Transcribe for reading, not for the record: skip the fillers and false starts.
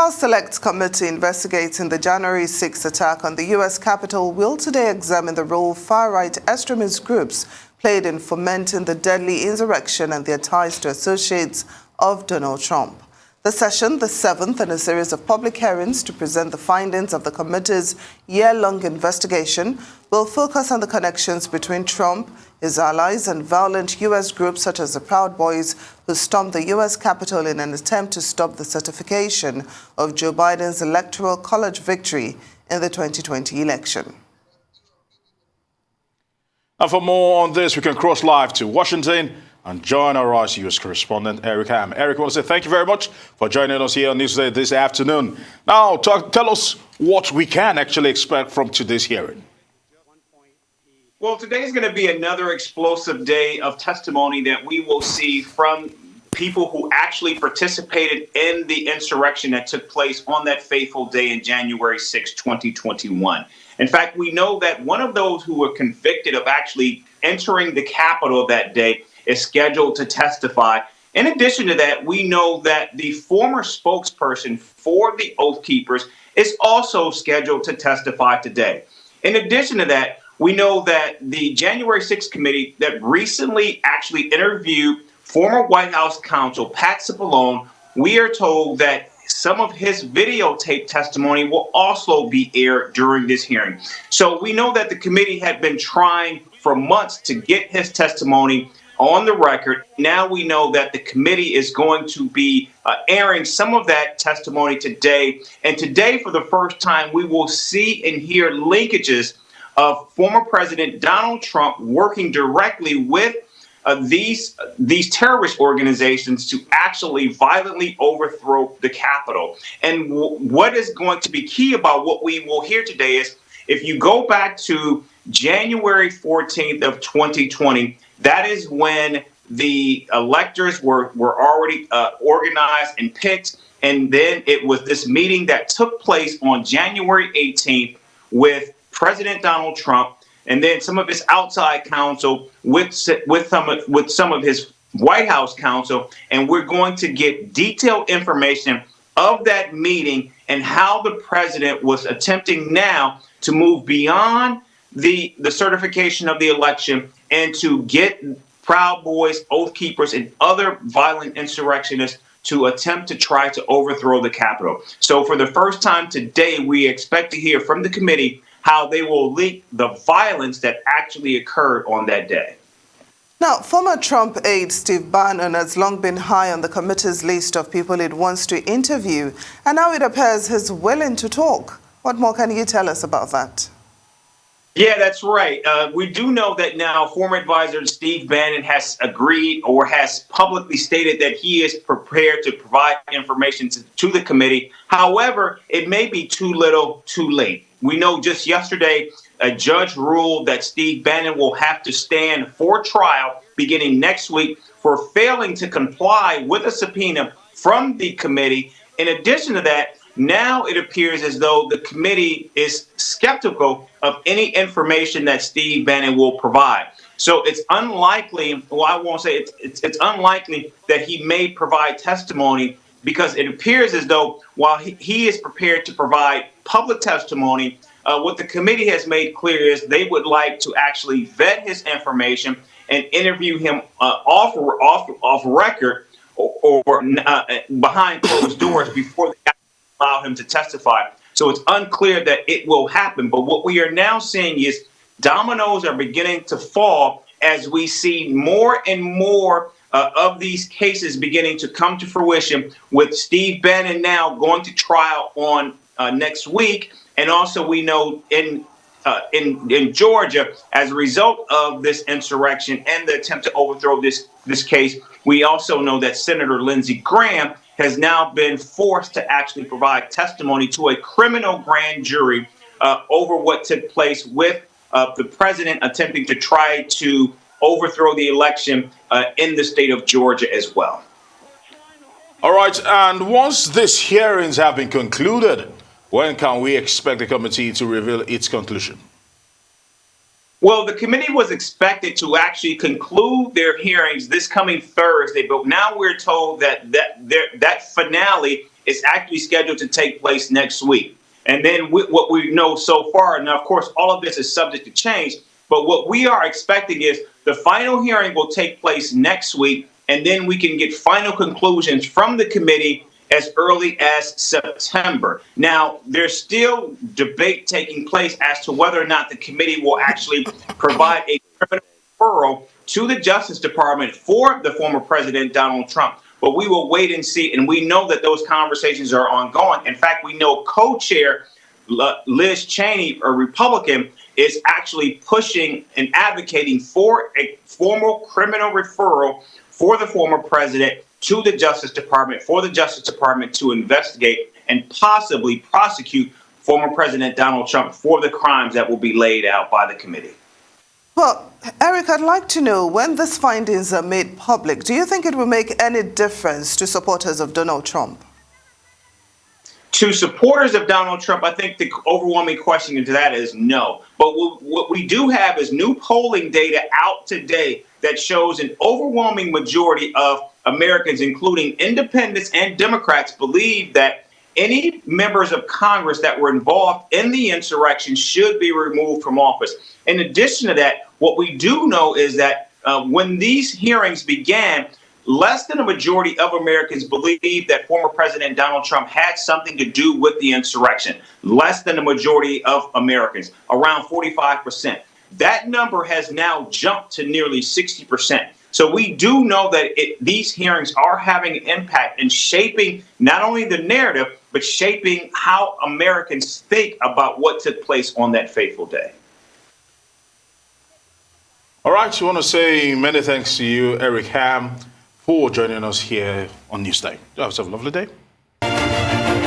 House Select Committee investigating the January 6th attack on the U.S. Capitol will today examine the role far-right extremist groups played in fomenting the deadly insurrection and their ties to associates of Donald Trump. The session, the seventh in a series of public hearings to present the findings of the committee's year-long investigation, will focus on the connections between Trump, his allies, and violent U.S. groups such as the Proud Boys who stormed the U.S. Capitol in an attempt to stop the certification of Joe Biden's Electoral College victory in the 2020 election. And for more on this, we can cross live to Washington and join our U.S. correspondent, Eric Ham. Eric, I want to say thank you very much for joining us here on Newsday this afternoon. Now, tell us what we can actually expect from today's hearing. Well, today is going to be another explosive day of testimony that we will see from people who actually participated in the insurrection that took place on that fateful day in January 6, 2021. In fact, we know that one of those who were convicted of actually entering the Capitol that day is scheduled to testify. In addition to that, we know that the former spokesperson for the Oath Keepers is also scheduled to testify today. In addition to that, we know that the January 6th committee that recently actually interviewed former White House counsel Pat Cipollone, we are told that some of his videotape testimony will also be aired during this hearing. So we know that the committee had been trying for months to get his testimony on the record. Now we know that the committee is going to be airing some of that testimony today. And today, for the first time, we will see and hear linkages of former President Donald Trump working directly with these terrorist organizations to actually violently overthrow the Capitol. And what is going to be key about what we will hear today is, if you go back to January 14th of 2020, that is when the electors were already organized and picked. And then it was this meeting that took place on January 18th with President Donald Trump, and then some of his outside counsel with some of his White House counsel. And we're going to get detailed information of that meeting and how the president was attempting now to move beyond the certification of the election and to get Proud Boys, Oath Keepers, and other violent insurrectionists to attempt to try to overthrow the Capitol. So for the first time today, we expect to hear from the committee how they will link the violence that actually occurred on that day. Now, former Trump aide Steve Bannon has long been high on the committee's list of people it wants to interview, and now it appears he's willing to talk. What more can you tell us about that? Yeah, that's right. We do know that now former advisor Steve Bannon has agreed or has publicly stated that he is prepared to provide information to the committee. However, it may be too little, too late. We know just yesterday, a judge ruled that Steve Bannon will have to stand for trial beginning next week for failing to comply with a subpoena from the committee. In addition to that, now it appears as though the committee is skeptical of any information that Steve Bannon will provide. So it's unlikely, well, I won't say it's unlikely that he may provide testimony, because it appears as though while he is prepared to provide public testimony, what the committee has made clear is they would like to actually vet his information and interview him off record or behind closed doors before they allow him to testify. So it's unclear that it will happen. But what we are now seeing is dominoes are beginning to fall as we see more and more of these cases beginning to come to fruition, with Steve Bannon now going to trial on next week. And also we know in Georgia, as a result of this insurrection and the attempt to overthrow this case, we also know that Senator Lindsey Graham has now been forced to actually provide testimony to a criminal grand jury over what took place with the president attempting to try to overthrow the election in the state of Georgia as well. All right, and once these hearings have been concluded, when can we expect the committee to reveal its conclusion? Well, the committee was expected to actually conclude their hearings this coming Thursday, but now we're told that finale is actually scheduled to take place next week. And then what we know so far, and of course, all of this is subject to change, but what we are expecting is the final hearing will take place next week, and then we can get final conclusions from the committee as early as September. Now, there's still debate taking place as to whether or not the committee will actually provide a criminal referral to the Justice Department for the former President Donald Trump. But we will wait and see, and we know that those conversations are ongoing. In fact, we know co-chair Liz Cheney, a Republican, is actually pushing and advocating for a formal criminal referral for the former president to the Justice Department, for the Justice Department to investigate and possibly prosecute former President Donald Trump for the crimes that will be laid out by the committee. Well, Eric, I'd like to know, when these findings are made public, do you think it will make any difference to supporters of Donald Trump? To supporters of Donald Trump, I think the overwhelming question to that is no. But what we do have is new polling data out today that shows an overwhelming majority of Americans, including independents and Democrats, believe that any members of Congress that were involved in the insurrection should be removed from office. In addition to that, what we do know is that when these hearings began, less than a majority of Americans believe that former President Donald Trump had something to do with the insurrection. Less than a majority of Americans, around 45%. That number has now jumped to nearly 60%. So we do know that these hearings are having an impact in shaping not only the narrative, but shaping how Americans think about what took place on that fateful day. All right, we want to say many thanks to you, Eric Ham, for joining us here on Newsday. You have a lovely day.